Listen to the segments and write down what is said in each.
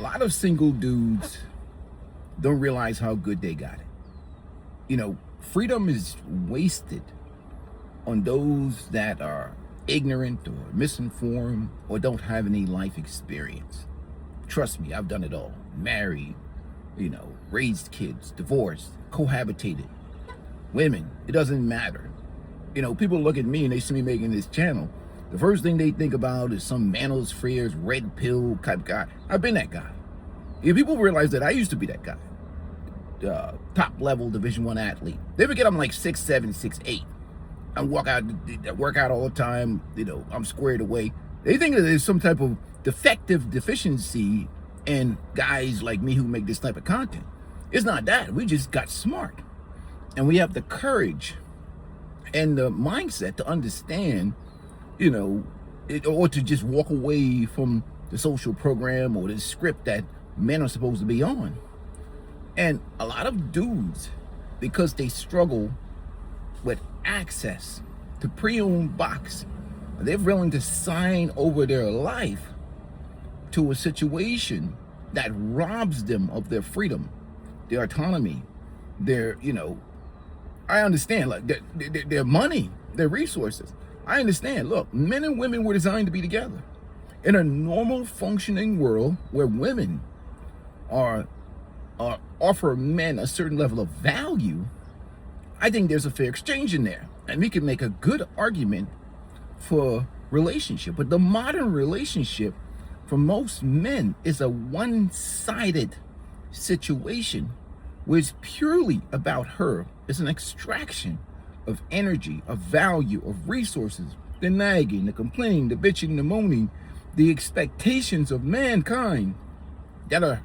A lot of single dudes don't realize how good they got it. Freedom is wasted on those that are ignorant or misinformed or don't have any life experience. Trust me, I've done it all. Married, raised kids, divorced, cohabitated, women, it doesn't matter. People look at me and they see me making this channel. The first thing they think about is some Manos Freres red pill type guy. I've been that guy. People realize that I used to be that guy. Top level Division I athlete. They forget I'm like 6'7", 6'8". I work out all the time. I'm squared away. They think that there's some type of deficiency in guys like me who make this type of content. It's not that. We just got smart. And we have the courage and the mindset to understand, or to just walk away from the social program or the script that men are supposed to be on. And a lot of dudes, because they struggle with access to pre-owned box, they're willing to sign over their life to a situation that robs them of their freedom, their autonomy, I understand, like their money, their resources. I understand. Look, men and women were designed to be together. In a normal functioning world where women offer men a certain level of value, I think there's a fair exchange in there. And we can make a good argument for relationship. But the modern relationship for most men is a one-sided situation where it's purely about her. It's an extraction of energy, of value, of resources, the nagging, the complaining, the bitching, the moaning, the expectations of mankind that are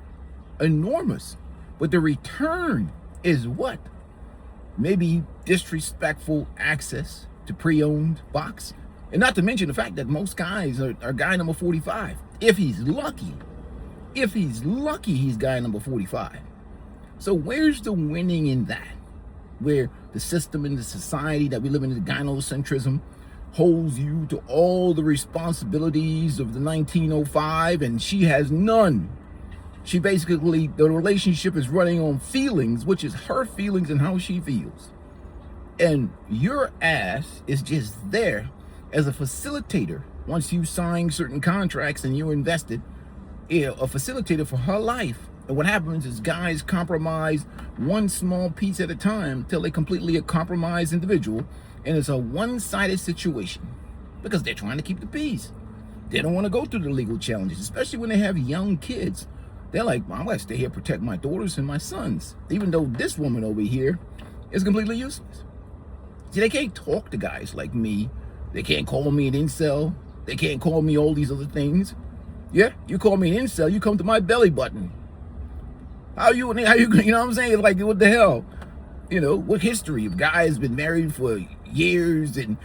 enormous. But the return is what? Maybe disrespectful access to pre-owned box. And not to mention the fact that most guys are guy number 45. If he's lucky, he's guy number 45. So where's the winning in that? Where the system and the society that we live in, the gynocentrism, holds you to all the responsibilities of the 1905 and she has none. She basically, the relationship is running on feelings, which is her feelings and how she feels. And your ass is just there as a facilitator. Once you sign certain contracts and you're invested, a facilitator for her life. And what happens is guys compromise one small piece at a time until they completely a compromised individual. And it's a one-sided situation because they're trying to keep the peace. They don't want to go through the legal challenges, especially when they have young kids. They're like, I'm going to stay here, protect my daughters and my sons, even though this woman over here is completely useless. See, they can't talk to guys like me. They can't call me an incel. They can't call me all these other things. Yeah, you call me an incel, you come to my belly button. How you know what I'm saying? Like, what the hell? What history of guys been married for years and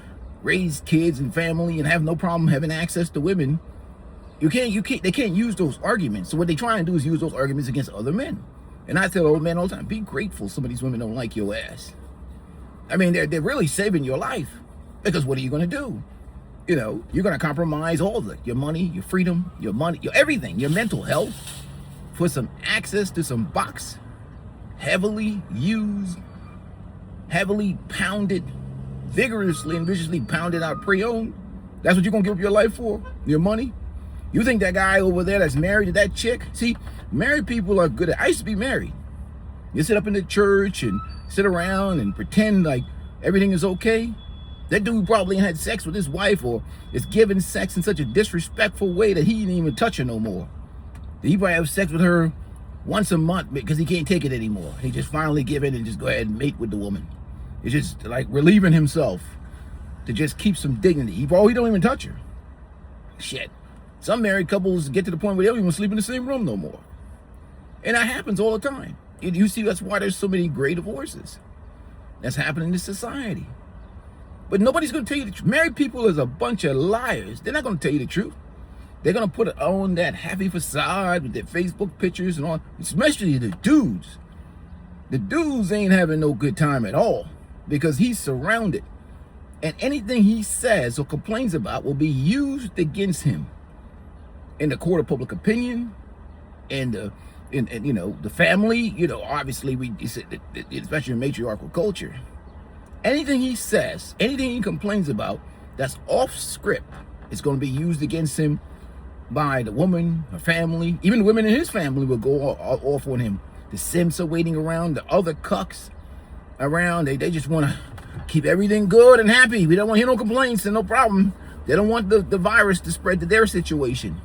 raised kids and family and have no problem having access to women? They can't use those arguments. So what they try and do is use those arguments against other men. And I tell old men all the time, be grateful some of these women don't like your ass. I mean, they're really saving your life. Because what are you going to do? You're going to compromise all of it. Your money, your freedom, your money, your everything, your mental health for some access to some box, heavily used, heavily pounded, vigorously and viciously pounded out pre-owned. That's what you're going to give up your life for? Your money? You think that guy over there that's married to that chick? See, married people are good at, I used to be married. You sit up in the church and sit around and pretend like everything is okay. That dude probably had sex with his wife or is giving sex in such a disrespectful way that he didn't even touch her no more. He probably have sex with her once a month because he can't take it anymore. He just finally give in and just go ahead and mate with the woman. It's just like relieving himself to just keep some dignity. He don't even touch her. Shit. Some married couples get to the point where they don't even sleep in the same room no more. And that happens all the time. You see, that's why there's so many gray divorces. That's happening in society. But nobody's going to tell you the truth. Married people is a bunch of liars. They're not going to tell you the truth. They're going to put on that happy facade with their Facebook pictures and all, especially the dudes. The dudes ain't having no good time at all because he's surrounded. And anything he says or complains about will be used against him in the court of public opinion, and you know, the family, you know, obviously especially in matriarchal culture, anything he says, anything he complains about that's off script is going to be used against him by the woman, her family. Even the women in his family will go off on him. The simps are waiting around, the other cucks around. They just want to keep everything good and happy. We don't want to hear no complaints and no problem. They don't want the virus to spread to their situation.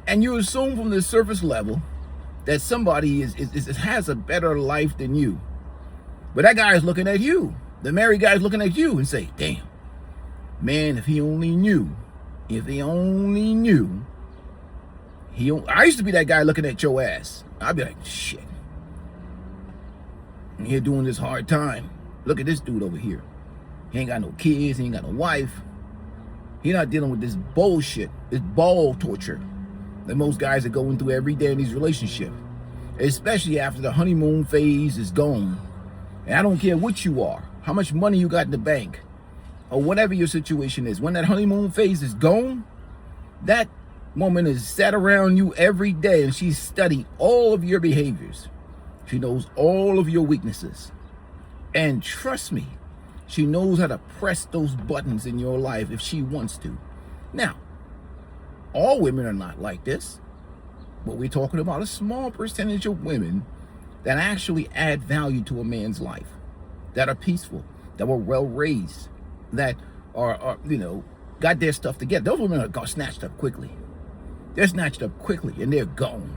And you assume from the surface level that somebody has a better life than you. But that guy is looking at you. The married guy is looking at you and say, damn, man, if he only knew. If he only knew. I used to be that guy looking at your ass. I'd be like, shit. I'm here doing this hard time. Look at this dude over here. He ain't got no kids. He ain't got no wife. He not dealing with this bullshit, this ball torture that most guys are going through every day in these relationships, especially after the honeymoon phase is gone. And I don't care what you are, how much money you got in the bank, or whatever your situation is. When that honeymoon phase is gone, that woman is sat around you every day and she's studied all of your behaviors. She knows all of your weaknesses. And trust me, she knows how to press those buttons in your life if she wants to. Now, all women are not like this, but we're talking about a small percentage of women that actually add value to a man's life, that are peaceful, that were well raised, that are you know, got their stuff together. Those women are snatched up quickly. They're snatched up quickly and they're gone.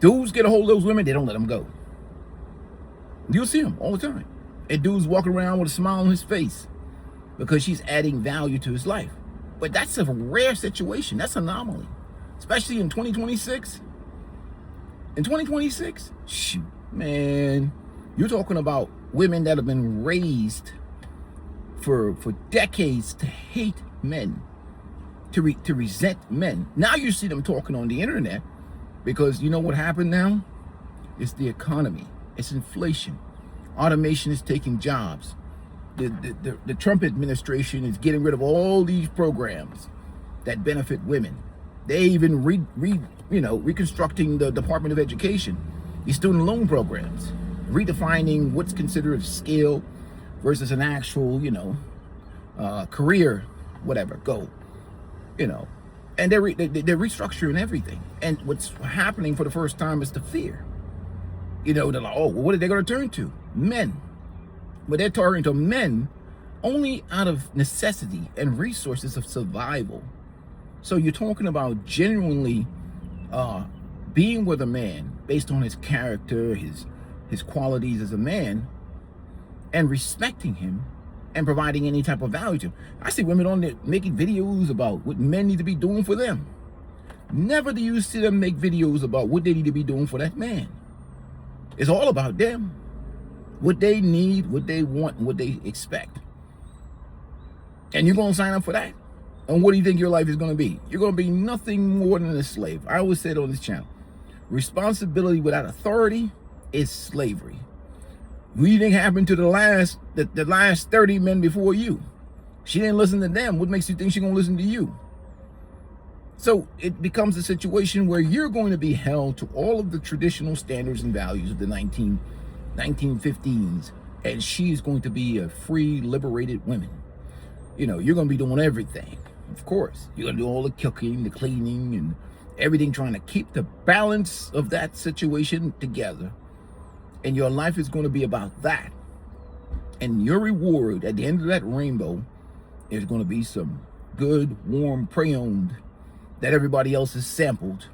Dudes get a hold of those women, they don't let them go. You'll see them all the time. And dudes walking around with a smile on his face because she's adding value to his life. But that's a rare situation. That's an anomaly. Especially in 2026. In 2026, shoot, man, you're talking about women that have been raised for decades to hate men, to resent men. Now you see them talking on the internet because you know what happened now? It's the economy. It's inflation. Automation is taking jobs. The Trump administration is getting rid of all these programs that benefit women. They even reconstructing the Department of Education, these student loan programs, redefining what's considered a skill versus an actual, career, whatever, goal, and they're restructuring everything. And what's happening for the first time is the fear. They're like, oh, well, what are they going to turn to? Men. But they're targeting to men only out of necessity and resources of survival. So you're talking about genuinely being with a man based on his character, his qualities as a man, and respecting him and providing any type of value to him. I see women on there making videos about what men need to be doing for them. Never do you see them make videos about what they need to be doing for that man. It's all about them. What they need, what they want, and what they expect. And you're going to sign up for that? And what do you think your life is going to be? You're going to be nothing more than a slave. I always say it on this channel. Responsibility without authority is slavery. What do you think happened to the last 30 men before you? She didn't listen to them. What makes you think she's going to listen to you? So it becomes a situation where you're going to be held to all of the traditional standards and values of the 1915s, and she's going to be a free, liberated woman. You're going to be doing everything. Of course, you're going to do all the cooking, the cleaning, and everything, trying to keep the balance of that situation together. And your life is going to be about that. And your reward at the end of that rainbow is going to be some good, warm pre-owned that everybody else has sampled.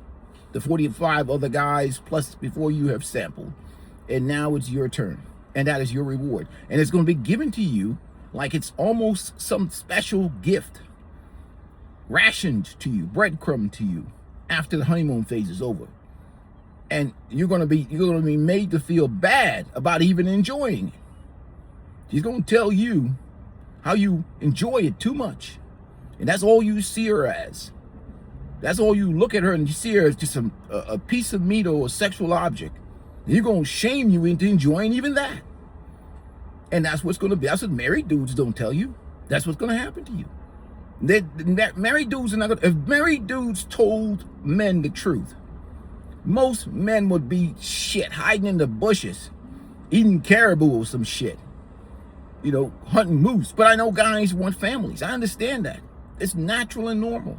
The 45 other guys plus before you have sampled. And now it's your turn. And that is your reward. And it's going to be given to you like it's almost some special gift. Rationed to you, breadcrumb to you after the honeymoon phase is over. And you're going to be made to feel bad about even enjoying it. She's going to tell you how you enjoy it too much. And that's all you see her as. That's all you look at her and you see her as just a piece of meat or a sexual object. And you're going to shame you into enjoying even that. And that's what's going to be. That's what married dudes don't tell you. That's what's going to happen to you. Married dudes are not gonna, if married dudes told men the truth, most men would be shit hiding in the bushes, eating caribou or some shit, hunting moose. But I know guys want families. I understand that. It's natural and normal.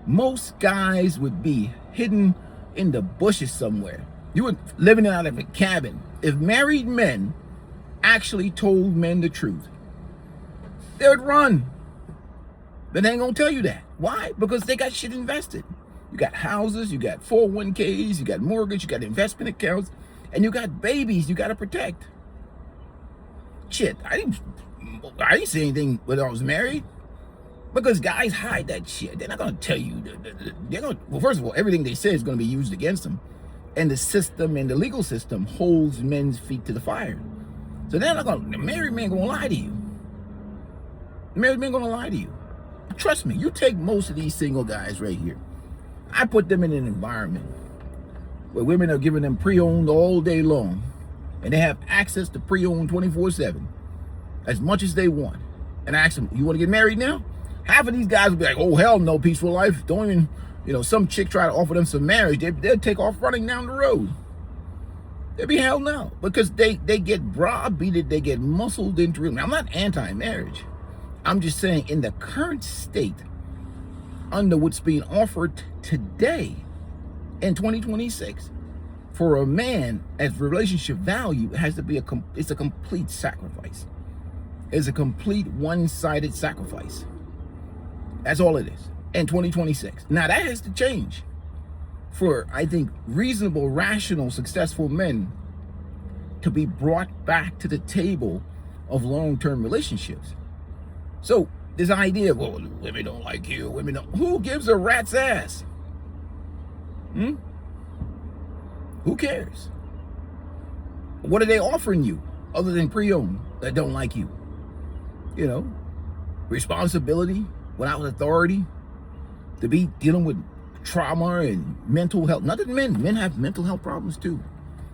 Most guys would be hidden in the bushes somewhere. You were living out of a cabin. If married men actually told men the truth, they would run. But they ain't gonna tell you that. Why? Because they got shit invested. You got houses, you got 401ks, you got mortgage, you got investment accounts, and you got babies you gotta protect. Shit, I didn't say anything when I was married. Because guys hide that shit. They're not gonna tell you. Well, first of all, everything they say is gonna be used against them. And the system and the legal system holds men's feet to the fire. So they're not gonna, the married man gonna lie to you. The married man gonna lie to you. Trust me, you take most of these single guys right here. I put them in an environment where women are giving them pre-owned all day long. And they have access to pre-owned 24/7. As much as they want. And I ask them, you wanna get married now? Half of these guys will be like, oh, hell no, peaceful life. Don't even, some chick try to offer them some marriage. They'll take off running down the road. They'll be hell no. Because they get browbeated, they get muscled into it. Now, I'm not anti-marriage. I'm just saying in the current state, under what's being offered today in 2026, for a man as relationship value, it has to be it's a complete sacrifice. It's a complete one-sided sacrifice. That's all it is in 2026. Now that has to change for, I think, reasonable, rational, successful men to be brought back to the table of long-term relationships. So this idea of, well, women don't like you, women don't, who gives a rat's ass? Who cares? What are they offering you other than pre-owned that don't like you? Responsibility without authority, to be dealing with trauma and mental health. Not that men have mental health problems too.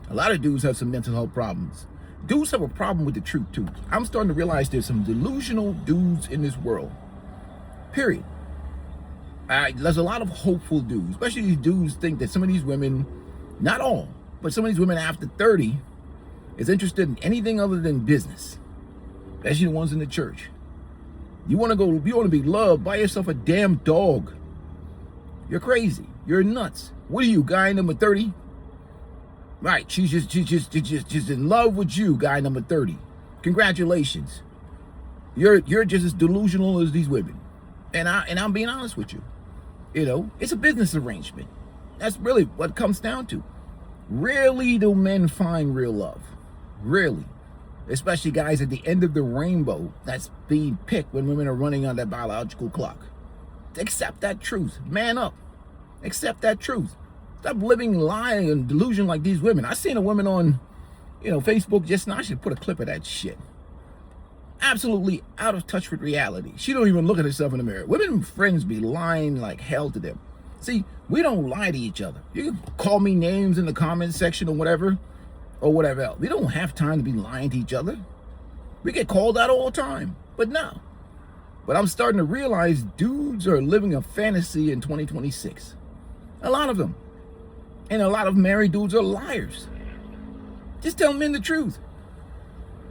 A lot of dudes have some mental health problems. Dudes have a problem with the truth too. I'm starting to realize there's some delusional dudes in this world. Period. There's a lot of hopeful dudes, especially these dudes think that some of these women, not all, but some of these women after 30 is interested in anything other than business. Especially the ones in the church. You want to be loved, buy yourself a damn dog. You're crazy. You're nuts. What are you, guy number 30? Right, she's just in love with you, guy number 30. Congratulations. You're just as delusional as these women. And I'm being honest with you. It's a business arrangement. That's really what it comes down to. Rarely do men find real love. Rarely. Especially guys at the end of the rainbow that's being picked when women are running on that biological clock. Accept that truth. Man up. Accept that truth. Stop living, lying, and delusion like these women. I seen a woman on, Facebook just now. I should put a clip of that shit. Absolutely out of touch with reality. She don't even look at herself in the mirror. Women friends be lying like hell to them. See, we don't lie to each other. You can call me names in the comment section or whatever else. We don't have time to be lying to each other. We get called out all the time. But no. But I'm starting to realize dudes are living a fantasy in 2026. A lot of them. And a lot of married dudes are liars. Just tell men the truth.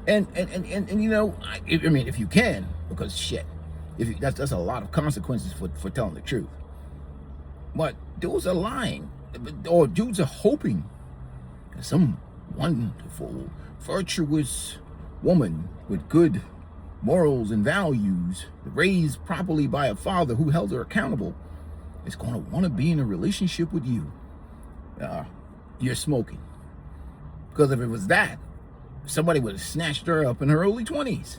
And if you can, because shit, that's a lot of consequences for telling the truth. But dudes are lying, or dudes are hoping that some wonderful, virtuous woman with good morals and values, raised properly by a father who held her accountable, is going to want to be in a relationship with you. You're smoking. Because if it was that, somebody would have snatched her up in her early 20s.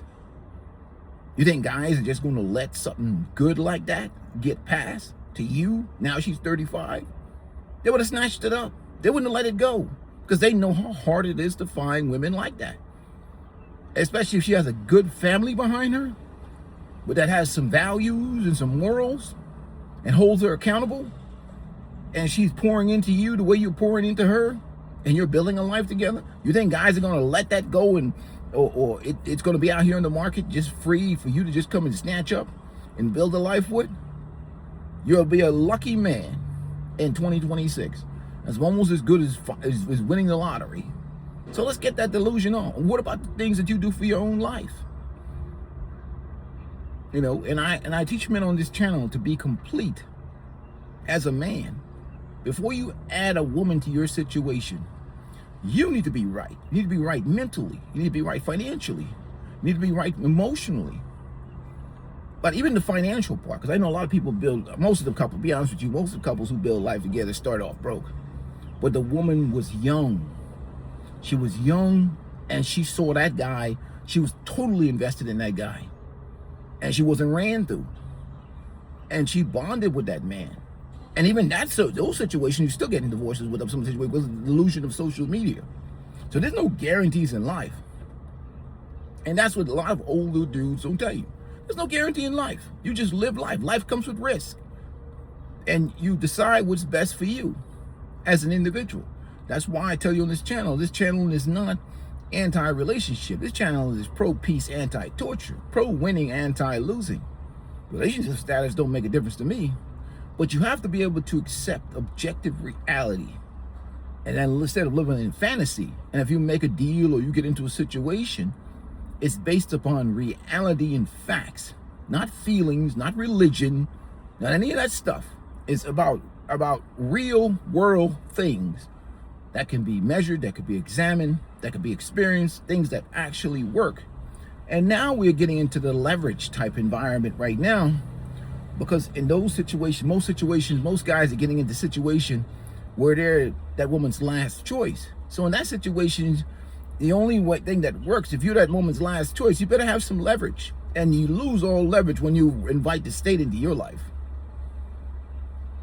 You think guys are just going to let something good like that get past to you? Now she's 35. They would have snatched it up. They wouldn't have let it go. Because they know how hard it is to find women like that. Especially if she has a good family behind her, but that has some values and some morals and holds her accountable. And she's pouring into you the way you're pouring into her, and you're building a life together. You think guys are going to let that go, and or it's going to be out here in the market just free for you to just come and snatch up and build a life with, you'll be a lucky man in 2026. That's almost as good as winning the lottery. So let's get that delusion on. What about the things that you do for your own life? You know, and I teach men on this channel to be complete as a man. Before you add a woman to your situation, you need to be right. You need to be right mentally. You need to be right financially. You need to be right emotionally. But even the financial part, because I know a lot of people build, most of the couples, be honest with you, most of the couples who build life together start off broke. But the woman was young. She was young, and she saw that guy. She was totally invested in that guy. And she wasn't ran through. And she bonded with that man. And even those situations, you're still getting divorces with some situation with the delusion of social media. So there's no guarantees in life. And that's what a lot of older dudes don't tell you. There's no guarantee in life. You just live life. Life comes with risk. And you decide what's best for you as an individual. That's why I tell you on this channel is not anti-relationship. This channel is pro-peace, anti-torture, pro-winning, anti-losing. Relationship status don't make a difference to me. But you have to be able to accept objective reality. And then instead of living in fantasy, and if you make a deal or you get into a situation, it's based upon reality and facts, not feelings, not religion, not any of that stuff. It's about real world things that can be measured, that could be examined, that could be experienced, things that actually work. And now we're getting into the leverage type environment right now, because in those situations, most guys are getting into situation where they're that woman's last choice. So in that situation, the only thing that works, if you're that woman's last choice, you better have some leverage. And you lose all leverage when you invite the state into your life.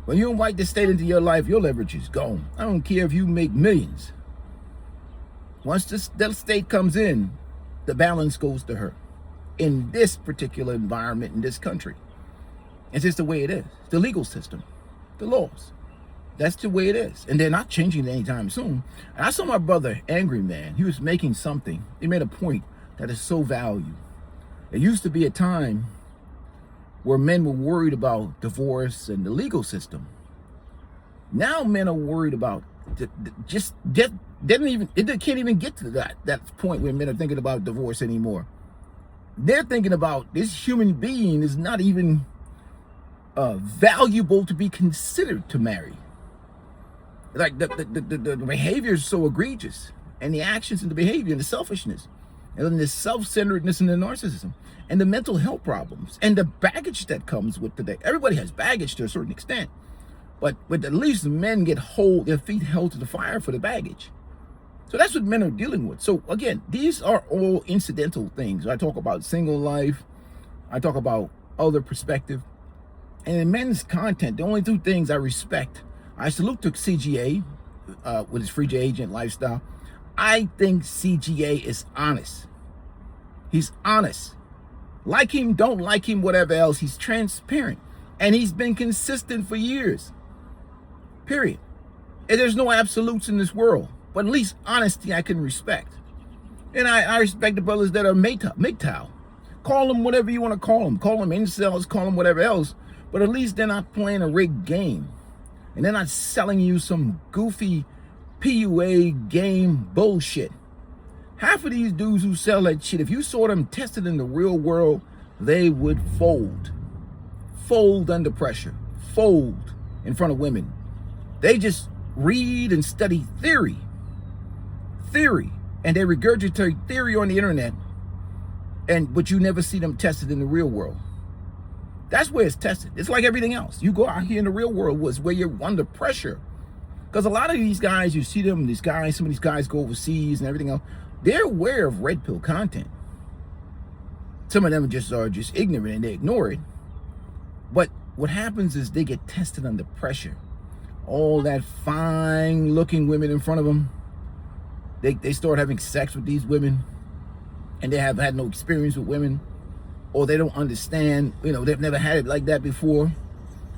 When you invite the state into your life, your leverage is gone. I don't care if you make millions. Once that state comes in, the balance goes to her. In this particular environment, in this country. It's just the way it is. The legal system, the laws. That's the way it is. And they're not changing it anytime soon. And I saw my brother, Angry Man. He was making something. He made a point that is so valued. There used to be a time where men were worried about divorce and the legal system. Now men are worried about it can't even get to that point where men are thinking about divorce anymore. They're thinking about this human being is not even valuable to be considered to marry. Like the behavior is so egregious, and the actions and the behavior and the selfishness, and then the self-centeredness and the narcissism, and the mental health problems, and the baggage that comes with today. Everybody has baggage to a certain extent, but at least men get their feet held to the fire for the baggage. So that's what men are dealing with. So again, these are all incidental things. I talk about single life, I talk about other perspective, and in men's content, the only two things I respect. I salute to CGA with his free agent lifestyle. I think CGA is honest. He's honest. Like him, don't like him, whatever else. He's transparent. And he's been consistent for years. Period. And there's no absolutes in this world. But at least honesty I can respect. And I respect the brothers that are MGTOW. Call them whatever you want to call them. Call them incels, call them whatever else. But at least they're not playing a rigged game. And they're not selling you some goofy PUA game bullshit. Half of these dudes who sell that shit, if you saw them tested in the real world, they would fold. Fold under pressure. Fold in front of women. They just read and study theory. And they regurgitate theory on the internet. But you never see them tested in the real world. That's where it's tested. It's like everything else. You go out here in the real world was where you're under pressure. Because a lot of these guys, you see them, some of these guys go overseas and everything else. They're aware of red pill content. Some of them are just ignorant and they ignore it. But what happens is they get tested under pressure. All that fine looking women in front of them, they start having sex with these women, and they have had no experience with women. Or they don't understand, they've never had it like that before.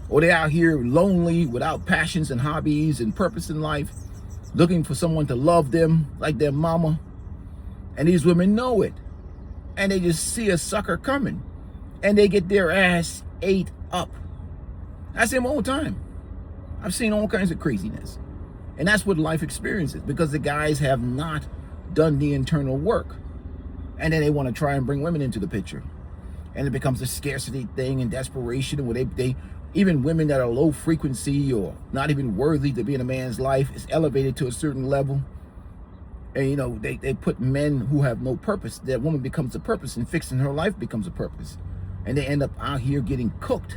Or they're out here lonely, without passions and hobbies and purpose in life, looking for someone to love them like their mama. And these women know it. And they just see a sucker coming. and they get their ass ate up. I see them all the time. I've seen all kinds of craziness. And that's what life experiences, because the guys have not done the internal work. And then they want to try and bring women into the picture. And it becomes a scarcity thing and desperation, where they even women that are low frequency or not even worthy to be in a man's life is elevated to a certain level. And you know, they put men who have no purpose. That woman becomes a purpose, and fixing her life becomes a purpose. And they end up out here getting cooked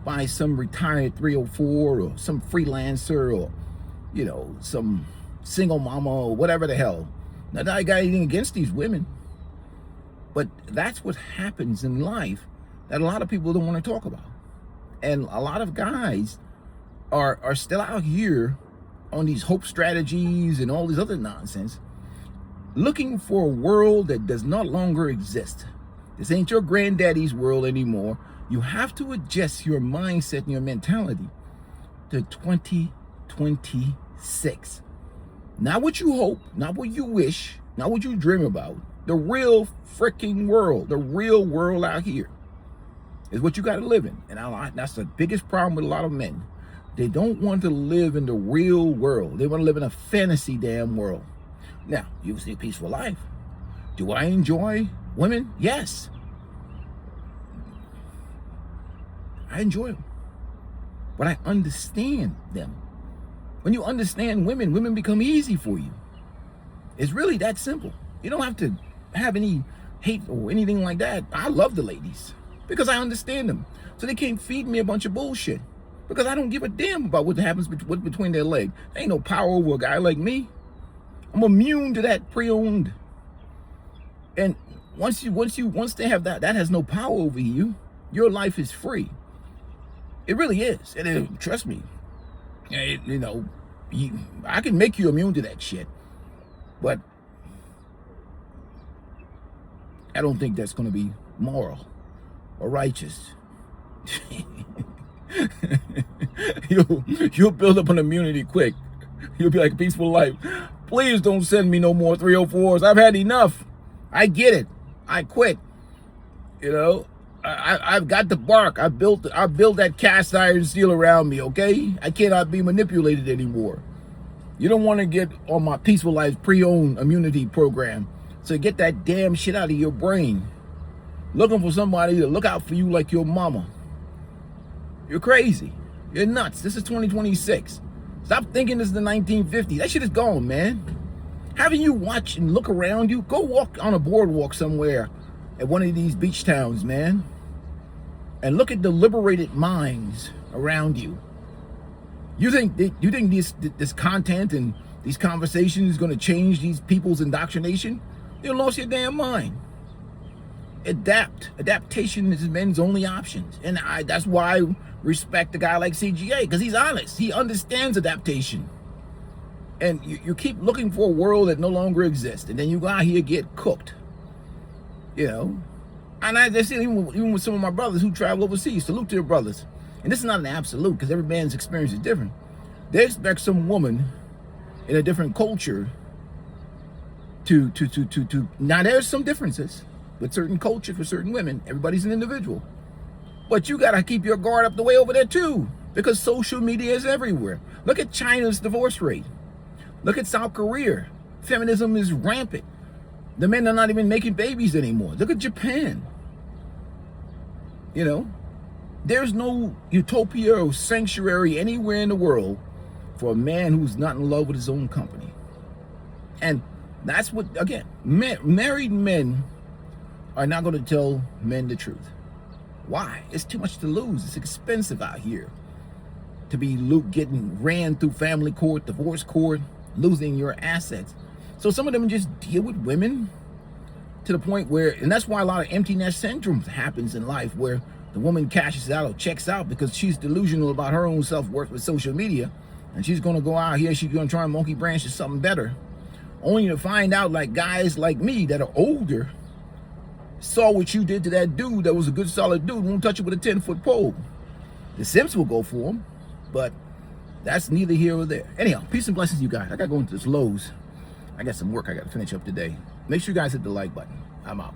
by some retired 304 or some freelancer, or you know, some single mama or whatever the hell. Not that I got anything against these women, but that's what happens in life that a lot of people don't want to talk about. And a lot of guys are still out here on these hope strategies and all this other nonsense, looking for a world that does not longer exist. This ain't your granddaddy's world anymore. You have to adjust your mindset and your mentality to 2026. Not what you hope, not what you wish, not what you dream about. The real freaking world, the real world out here is what you got to live in. And that's the biggest problem with a lot of men. They don't want to live in the real world. They want to live in a fantasy damn world. Now, you see a peaceful life. Do I enjoy women? Yes. I enjoy them. But I understand them. When you understand women, women become easy for you. It's really that simple. You don't have to have any hate or anything like that. I love the ladies because I understand them. So they can't feed me a bunch of bullshit, because I don't give a damn about what happens between their legs. There ain't no power over a guy like me. I'm immune to that pre-owned. And once they have that has no power over you, your life is free. It really is. And trust me, I can make you immune to that shit, but I don't think that's going to be moral or righteous. You'll build up an immunity quick. You'll be like, peaceful life. Please don't send me no more 304s. I've had enough. I get it. I quit. You know, I've got the bark. I built that cast iron steel around me, okay? I cannot be manipulated anymore. You don't want to get on my Peaceful Life pre-owned immunity program. So get that damn shit out of your brain. Looking for somebody to look out for you like your mama. You're crazy. You're nuts. This is 2026. Stop thinking this is the 1950s. That shit is gone, man. Having you watch and look around you, go walk on a boardwalk somewhere at one of these beach towns, man, and look at the liberated minds around you. You think this content and these conversations is going to change these people's indoctrination? You lost your damn mind. Adaptation is men's only options, and that's why I respect a guy like CGA, because he's honest. He understands adaptation. And you keep looking for a world that no longer exists, and then you go out here get cooked. You know, and I see even with some of my brothers who travel overseas. Salute to your brothers. And this is not an absolute, because every man's experience is different. They expect some woman in a different culture to now there's some differences with certain culture for certain women. Everybody's an individual. But you gotta keep your guard up the way over there too, because social media is everywhere. Look at China's divorce rate. Look at South Korea. Feminism is rampant. The men are not even making babies anymore. Look at Japan. You know, there's no utopia or sanctuary anywhere in the world for a man who's not in love with his own company. And that's what, again, married men are not going to tell men the truth. Why? It's too much to lose. It's expensive out here to be getting ran through family court, divorce court, losing your assets. So some of them just deal with women to the point where, and that's why a lot of empty nest syndrome happens in life, where the woman cashes out or checks out because she's delusional about her own self-worth with social media, and she's going to go out here, she's going to try and monkey branch to something better, only to find out, like guys like me that are older saw what you did to that dude that was a good solid dude, won't touch it with a 10-foot pole. The simps will go for him, but that's neither here or there. Anyhow, peace and blessings, you guys. I got to go into this Lowe's. I got some work I got to finish up today. Make sure you guys hit the like button. I'm out.